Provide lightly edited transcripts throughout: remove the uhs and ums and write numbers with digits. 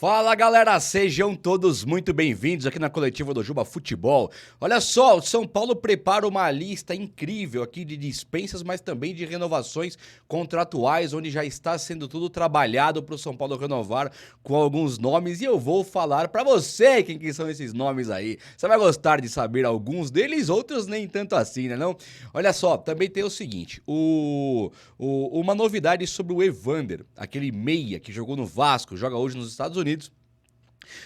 Fala galera, sejam todos muito bem-vindos aqui na coletiva do Juba Futebol. Olha só, o São Paulo prepara uma lista incrível aqui de dispensas, mas também de renovações contratuais, onde já está sendo tudo trabalhado para o São Paulo renovar com alguns nomes e eu vou falar para você quem que são esses nomes aí. Você vai gostar de saber alguns deles, outros nem tanto assim, né não? Olha só, também tem o seguinte, uma novidade sobre o Evander, aquele meia que jogou no Vasco, joga hoje nos Estados Unidos,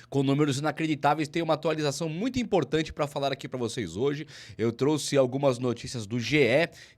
com números inacreditáveis. Tem uma atualização muito importante para falar aqui para vocês hoje. Eu trouxe algumas notícias do GE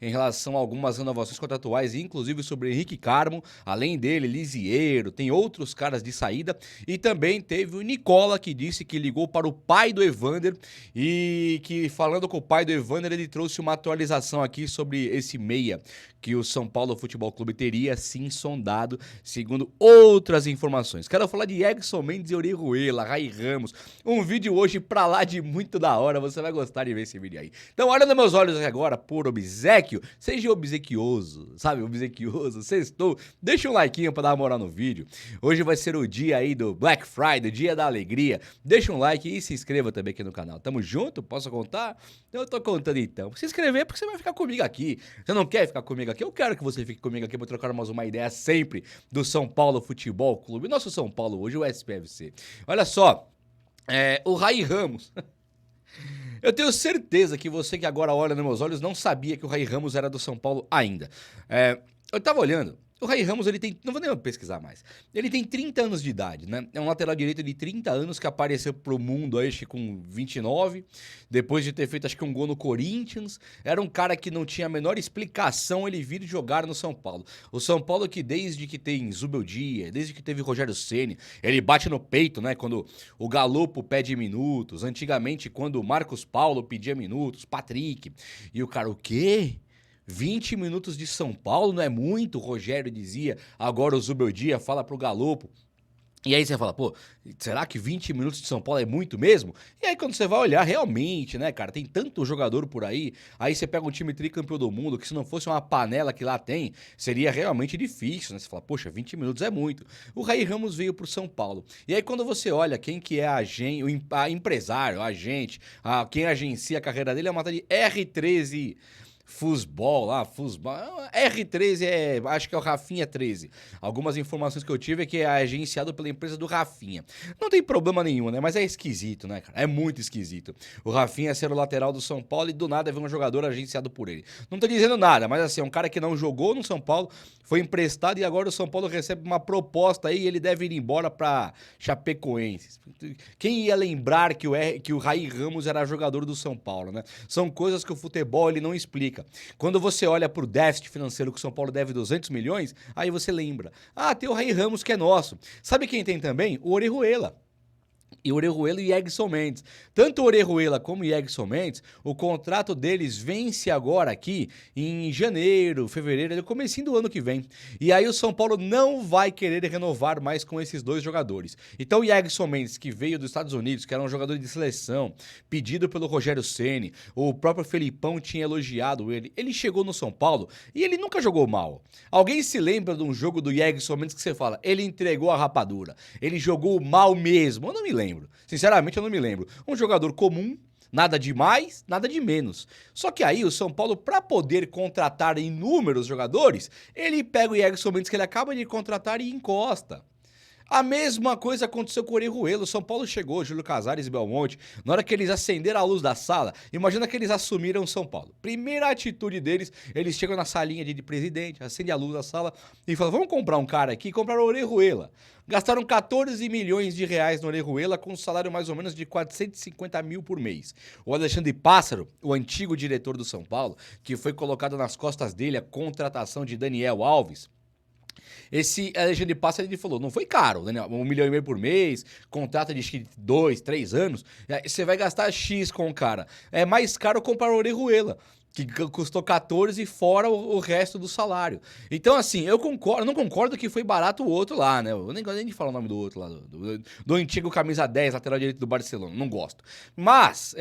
em relação a algumas renovações contratuais, inclusive sobre Henrique Carmo, além dele, Lisieiro, tem outros caras de saída, e também teve o Nicola que disse que ligou para o pai do Evander e que, falando com o pai do Evander, ele trouxe uma atualização aqui sobre esse meia que o São Paulo Futebol Clube teria sim sondado, segundo outras informações. Quero falar de Egson Mendes e Orejuela, Rai Ramos. Um vídeo hoje pra lá de muito da hora, você vai gostar de ver esse vídeo aí. Então olha nos meus olhos agora, por obsequio, seja obsequioso, sabe, obsequioso, sextou, deixa um like pra dar uma moral no vídeo. Hoje vai ser o dia aí do Black Friday, dia da alegria. Deixa um like e se inscreva também aqui no canal. Tamo junto? Posso contar? Eu tô contando então. Se inscrever porque você vai ficar comigo aqui. Você não quer ficar comigo aqui? Eu quero que você fique comigo aqui pra trocar mais uma ideia sempre do São Paulo Futebol Clube. Nosso São Paulo hoje, o SPFC. Olha só, o Rai Ramos. Eu tenho certeza que você que agora olha nos meus olhos não sabia que o Rai Ramos era do São Paulo ainda. Eu tava olhando. O Rai Ramos, ele tem, não vou nem pesquisar mais, ele tem 30 anos de idade, né? É um lateral direito de 30 anos que apareceu pro mundo, acho que com 29, depois de ter feito, acho que um gol no Corinthians. Era um cara que não tinha a menor explicação ele vir jogar no São Paulo. O São Paulo que desde que tem Zubeldia, desde que teve Rogério Ceni, ele bate no peito, né? Quando o Galopo pede minutos, antigamente quando o Marcos Paulo pedia minutos, Patrick, e o cara, o quê? 20 minutos de São Paulo não é muito, o Rogério dizia, agora o Zubeldia fala pro Galopo. E aí você fala, pô, será que 20 minutos de São Paulo é muito mesmo? E aí quando você vai olhar, realmente, né, cara, tem tanto jogador por aí você pega um time tricampeão do mundo, que se não fosse uma panela que lá tem, seria realmente difícil, né? Você fala, poxa, 20 minutos é muito. O Rai Ramos veio pro São Paulo. E aí quando você olha quem que é a empresário, o agente, quem agencia a carreira dele, é uma tal de R13... Fusbol lá, R13 acho que é o Rafinha 13. Algumas informações que eu tive é que é agenciado pela empresa do Rafinha. Não tem problema nenhum, né? Mas é esquisito, né, cara? É muito esquisito. O Rafinha ser o lateral do São Paulo e do nada ver um jogador agenciado por ele. Não tô dizendo nada, mas assim, é um cara que não jogou no São Paulo, foi emprestado e agora o São Paulo recebe uma proposta aí e ele deve ir embora pra Chapecoense. Quem ia lembrar que o Rai Ramos era jogador do São Paulo, né? São coisas que o futebol ele não explica. Quando você olha pro déficit financeiro que o São Paulo deve 200 milhões, aí você lembra. Tem o Rai Ramos que é nosso. Sabe quem tem também? O Orejuela. E Orejuela e Egson Mendes. Tanto Orejuela como Egson Mendes, o contrato deles vence agora aqui em janeiro, fevereiro, no comecinho do ano que vem. E aí o São Paulo não vai querer renovar mais com esses dois jogadores. Então o Egson Mendes, que veio dos Estados Unidos, que era um jogador de seleção, pedido pelo Rogério Ceni, o próprio Felipão tinha elogiado ele chegou no São Paulo e ele nunca jogou mal. Alguém se lembra de um jogo do Egson Mendes que você fala, ele entregou a rapadura, ele jogou mal mesmo? Eu não me lembro. Sinceramente, eu não me lembro. Um jogador comum, nada de mais, nada de menos. Só que aí o São Paulo, para poder contratar inúmeros jogadores, ele pega o Egson Mendes que ele acaba de contratar e encosta. A mesma coisa aconteceu com o Orejuela. O São Paulo chegou, Júlio Casares e Belmonte, na hora que eles acenderam a luz da sala, imagina que eles assumiram São Paulo. Primeira atitude deles, eles chegam na salinha de presidente, acendem a luz da sala e falam, vamos comprar um cara aqui, compraram o Orejuela. Gastaram 14 milhões de reais no Orejuela com um salário mais ou menos de 450 mil por mês. O Alexandre Pássaro, o antigo diretor do São Paulo, que foi colocado nas costas dele a contratação de Daniel Alves, esse Alexandre Pássaro, ele falou, não foi caro, né? 1,5 milhão por mês, contrato de 2, 3 anos, você vai gastar X com o cara. É mais caro comprar o Orejuela, que custou 14 fora o resto do salário. Então, assim, eu não concordo que foi barato o outro lá, né? Eu nem gosto nem de falar o nome do outro lá, do antigo camisa 10, lateral direito do Barcelona, não gosto. Mas,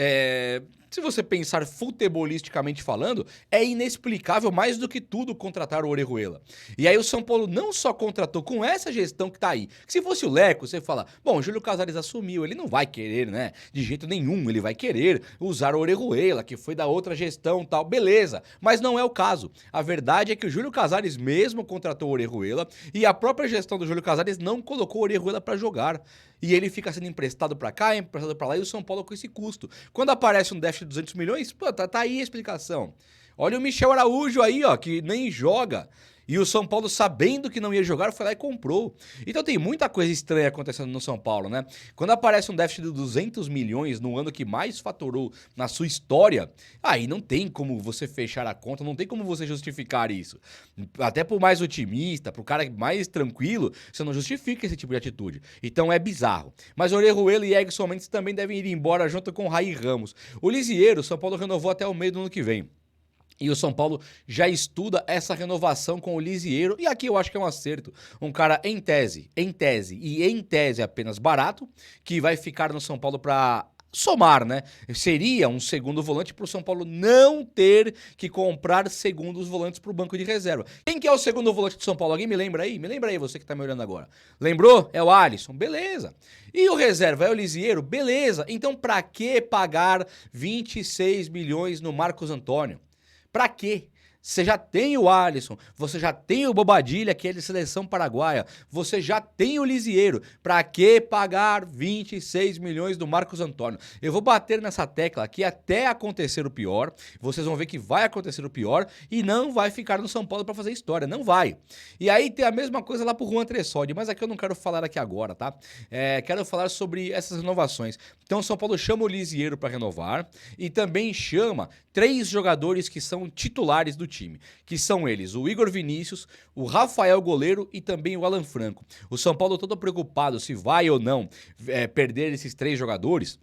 Se você pensar futebolisticamente falando, é inexplicável mais do que tudo contratar o Orejuela. E aí o São Paulo não só contratou com essa gestão que tá aí. Se fosse o Leco, você fala, bom, o Júlio Casares assumiu, ele não vai querer, né? De jeito nenhum, ele vai querer usar o Orejuela, que foi da outra gestão e tal, beleza. Mas não é o caso. A verdade é que o Júlio Casares mesmo contratou o Orejuela e a própria gestão do Júlio Casares não colocou o Orejuela pra jogar. E ele fica sendo emprestado pra cá, emprestado pra lá, e o São Paulo com esse custo. Quando aparece um déficit de 200 milhões, pô, tá aí a explicação. Olha o Michel Araújo aí, ó, que nem joga. E o São Paulo, sabendo que não ia jogar, foi lá e comprou. Então tem muita coisa estranha acontecendo no São Paulo, né? Quando aparece um déficit de 200 milhões no ano que mais faturou na sua história, aí não tem como você fechar a conta, não tem como você justificar isso. Até por mais otimista, pro cara mais tranquilo, você não justifica esse tipo de atitude. Então é bizarro. Mas Orejuela e Egson Mendes também devem ir embora junto com o Raí Ramos. O Lisieiro, o São Paulo renovou até o meio do ano que vem. E o São Paulo já estuda essa renovação com o Lisieiro, e aqui eu acho que é um acerto. Um cara em tese apenas barato, que vai ficar no São Paulo para somar, né? Seria um segundo volante para o São Paulo não ter que comprar segundos volantes para o banco de reserva. Quem que é o segundo volante do São Paulo? Alguém me lembra aí? Me lembra aí, você que tá me olhando agora. Lembrou? É o Alisson. Beleza. E o reserva é o Lisieiro? Beleza. Então para que pagar 26 milhões no Marcos Antônio? Pra quê? Você já tem o Alisson, você já tem o Bobadilha, que é de seleção paraguaia, você já tem o Lisieiro. Pra que pagar 26 milhões do Marcos Antônio? Eu vou bater nessa tecla aqui até acontecer o pior. Vocês vão ver que vai acontecer o pior e não vai ficar no São Paulo pra fazer história, não vai. E aí tem a mesma coisa lá pro Juan Tressódi, mas aqui eu não quero falar aqui agora, tá? Quero falar sobre essas renovações. Então o São Paulo chama o Lisieiro pra renovar e também chama 3 jogadores que são titulares do time, que são eles, o Igor Vinícius, o Rafael Goleiro e também o Alan Franco. O São Paulo todo preocupado se vai ou não perder esses 3 jogadores.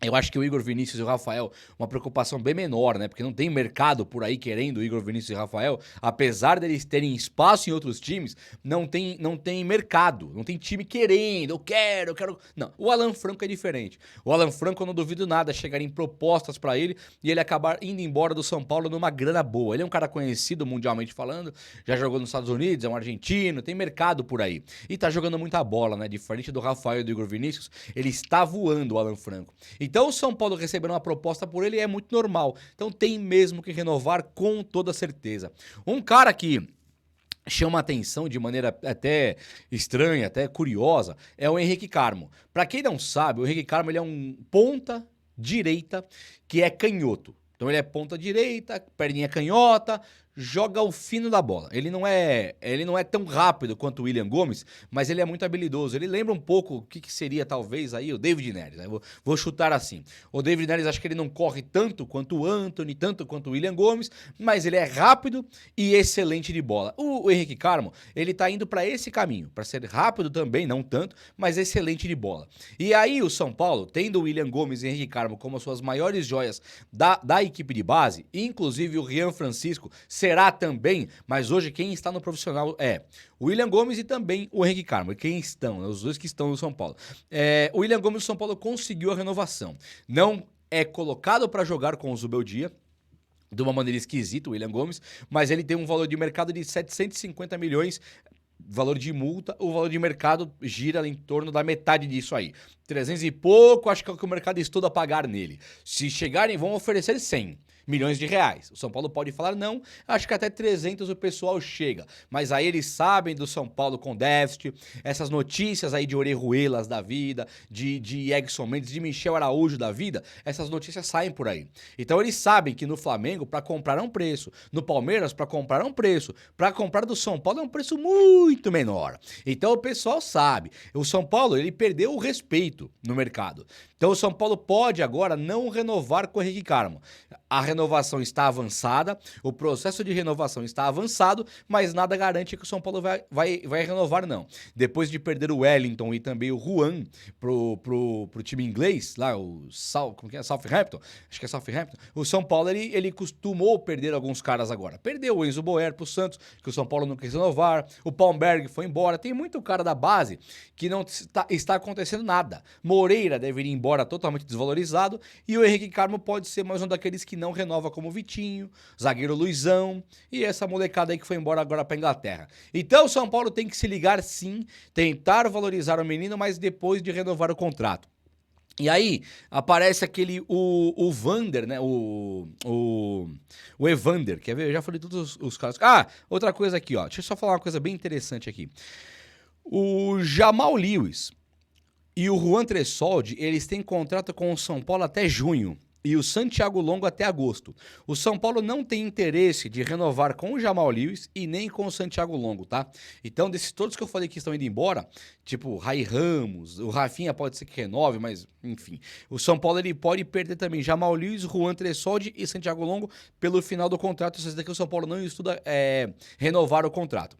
Eu acho que o Igor Vinícius e o Rafael, uma preocupação bem menor, né? Porque não tem mercado por aí querendo o Igor Vinícius e o Rafael. Apesar deles terem espaço em outros times, não tem mercado. Não tem time querendo, eu quero. Não, o Alan Franco é diferente. O Alan Franco, eu não duvido nada, chegarem propostas pra ele e ele acabar indo embora do São Paulo numa grana boa. Ele é um cara conhecido mundialmente falando, já jogou nos Estados Unidos, é um argentino, tem mercado por aí. E tá jogando muita bola, né? Diferente do Rafael e do Igor Vinícius, ele está voando, o Alan Franco. Então o São Paulo recebendo uma proposta por ele é muito normal. Então tem mesmo que renovar com toda certeza. Um cara que chama atenção de maneira até estranha, até curiosa, é o Henrique Carmo. Para quem não sabe, o Henrique Carmo ele é um ponta direita que é canhoto. Então ele é ponta direita, perninha canhota, joga o fino da bola. Ele não é tão rápido quanto o William Gomes, mas ele é muito habilidoso. Ele lembra um pouco o que seria talvez aí o David Neres, né? Vou chutar assim. O David Neres, acho que ele não corre tanto quanto o Antony, tanto quanto o William Gomes, mas ele é rápido e excelente de bola. O Henrique Carmo, ele tá indo para esse caminho, para ser rápido também, não tanto, mas excelente de bola. E aí o São Paulo, tendo o William Gomes e Henrique Carmo como as suas maiores joias da equipe de base, inclusive o Rian Francisco será também, mas hoje quem está no profissional é o William Gomes e também o Henrique Carmo. E quem estão? Os dois que estão no São Paulo. O William Gomes do São Paulo conseguiu a renovação. Não é colocado para jogar com o Zubeldia, de uma maneira esquisita, o William Gomes, mas ele tem um valor de mercado de 750 milhões, valor de multa, o valor de mercado gira em torno da metade disso aí. 300 e pouco, acho que é o que o mercado estuda pagar nele. Se chegarem, vão oferecer 100 milhões de reais. O São Paulo pode falar não, acho que até 300 o pessoal chega. Mas aí eles sabem do São Paulo com déficit, essas notícias aí de Orejuelas da vida, de Egson Mendes, de Michel Araújo da vida, essas notícias saem por aí. Então eles sabem que no Flamengo, para comprar é um preço, no Palmeiras, para comprar é um preço, para comprar do São Paulo é um preço muito menor. Então o pessoal sabe. O São Paulo, ele perdeu o respeito no mercado. Então o São Paulo pode agora não renovar com o Henrique Carmo. a renovação está avançada, o processo de renovação está avançado, mas nada garante que o São Paulo vai renovar, não. Depois de perder o Wellington e também o Juan pro time inglês, lá o Southampton, acho que é Southampton, o São Paulo ele costumou perder alguns caras agora. Perdeu o Enzo Boer pro Santos, que o São Paulo não quis renovar, o Palmberg foi embora, tem muito cara da base que não está acontecendo nada. Moreira deveria ir embora totalmente desvalorizado e o Henrique Carmo pode ser mais um daqueles que não renova, como o Vitinho, zagueiro Luizão e essa molecada aí que foi embora agora pra Inglaterra. Então o São Paulo tem que se ligar sim, tentar valorizar o menino, mas depois de renovar o contrato. E aí, aparece o Vander, né? O Evander, quer ver? Eu já falei todos os casos. Ah, outra coisa aqui, ó. Deixa eu só falar uma coisa bem interessante aqui. O Jamal Lewis e o Juan Tressoldi, eles têm contrato com o São Paulo até junho. E o Santiago Longo até agosto. O São Paulo não tem interesse de renovar com o Jamal Lewis e nem com o Santiago Longo, tá? Então, desses todos que eu falei que estão indo embora, tipo Rai Ramos, o Rafinha pode ser que renove, mas enfim. O São Paulo ele pode perder também Jamal Lewis, Juan Tressoldi e Santiago Longo pelo final do contrato. Isso daqui o São Paulo não estuda renovar o contrato.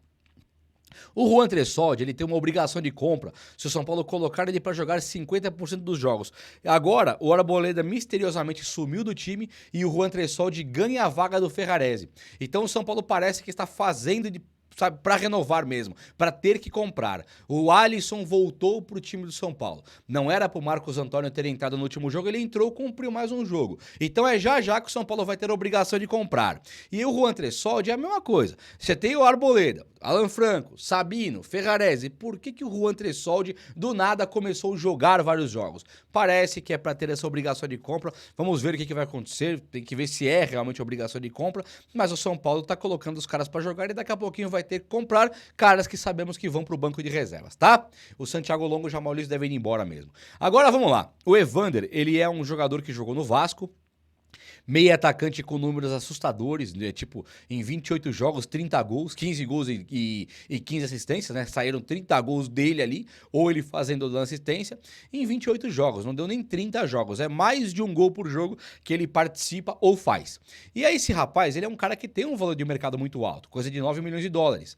O Juan Tressoldi, ele tem uma obrigação de compra se o São Paulo colocar ele para jogar 50% dos jogos. Agora, o Arboleda misteriosamente sumiu do time e o Juan Tressoldi ganha a vaga do Ferrarese. Então o São Paulo parece que está fazendo sabe, para renovar mesmo, para ter que comprar. O Alisson voltou pro time do São Paulo. Não era pro Marcos Antônio ter entrado no último jogo, ele entrou, cumpriu mais um jogo. Então é já que o São Paulo vai ter a obrigação de comprar. E o Juan Tressoldi é a mesma coisa. Você tem o Arboleda, Alan Franco, Sabino, Ferrarese. Por que o Juan Tressoldi do nada começou a jogar vários jogos? Parece que é para ter essa obrigação de compra. Vamos ver o que vai acontecer. Tem que ver se é realmente obrigação de compra. Mas o São Paulo tá colocando os caras para jogar e daqui a pouquinho vai ter que comprar caras que sabemos que vão pro banco de reservas, tá? O Santiago Longo e o Jamal Lewis devem ir embora mesmo. Agora vamos lá. O Evander, ele é um jogador que jogou no Vasco. Meio atacante com números assustadores, né? Tipo, em 28 jogos, 30 gols, 15 gols e 15 assistências, né? Saíram 30 gols dele ali, ou ele fazendo assistência, em 28 jogos. Não deu nem 30 jogos, é mais de um gol por jogo que ele participa ou faz. E aí esse rapaz, ele é um cara que tem um valor de mercado muito alto, coisa de 9 milhões de dólares.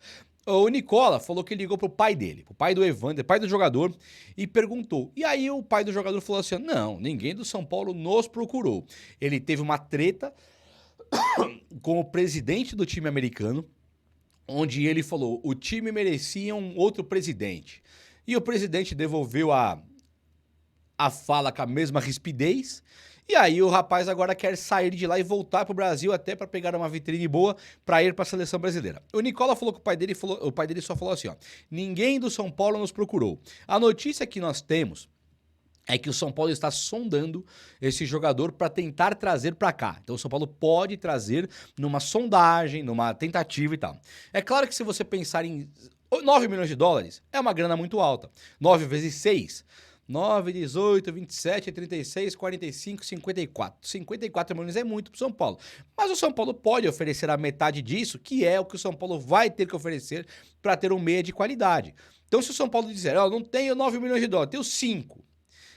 O Nicola falou que ligou pro pai dele, pro pai do Evander, pai do jogador, e perguntou. E aí o pai do jogador falou assim, não, ninguém do São Paulo nos procurou. Ele teve uma treta com o presidente do time americano, onde ele falou, o time merecia um outro presidente. E o presidente devolveu a fala com a mesma rispidez. E aí o rapaz agora quer sair de lá e voltar pro Brasil até para pegar uma vitrine boa para ir para a seleção brasileira. O Nicola falou que o pai dele só falou assim, ó, ninguém do São Paulo nos procurou. A notícia que nós temos é que o São Paulo está sondando esse jogador para tentar trazer para cá. Então o São Paulo pode trazer numa sondagem, numa tentativa e tal. É claro que se você pensar em 9 milhões de dólares, é uma grana muito alta. 9 vezes 6... 9, 18, 27, 36, 45, 54. 54 milhões é muito pro São Paulo. Mas o São Paulo pode oferecer a metade disso, que é o que o São Paulo vai ter que oferecer para ter um meia de qualidade. Então se o São Paulo disser, ó, não tenho 9 milhões de dólares, tenho 5.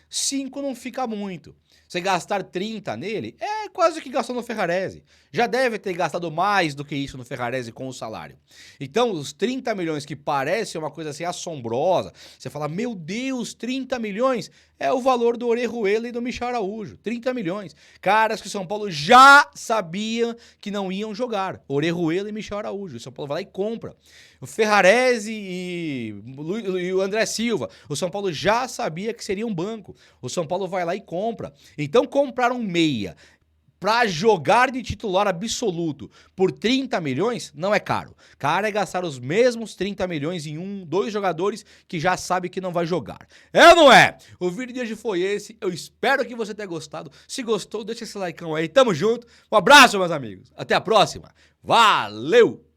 5 não fica muito. Você gastar 30 nele, é quase que gastou no Ferrarese. Já deve ter gastado mais do que isso no Ferrarese com o salário. Então, os 30 milhões que parece uma coisa assim assombrosa, você fala, meu Deus, 30 milhões é o valor do Orejuela e do Michel Araújo. 30 milhões. Caras que o São Paulo já sabia que não iam jogar. Orejuela e Michel Araújo. O São Paulo vai lá e compra. O Ferrarese e o André Silva. O São Paulo já sabia que seria um banco. O São Paulo vai lá e compra. Então comprar um meia pra jogar de titular absoluto por 30 milhões não é caro. Caro é gastar os mesmos 30 milhões em 2 jogadores que já sabe que não vai jogar. É ou não é? O vídeo de hoje foi esse. Eu espero que você tenha gostado. Se gostou, deixa esse likeão aí. Tamo junto. Um abraço, meus amigos. Até a próxima. Valeu!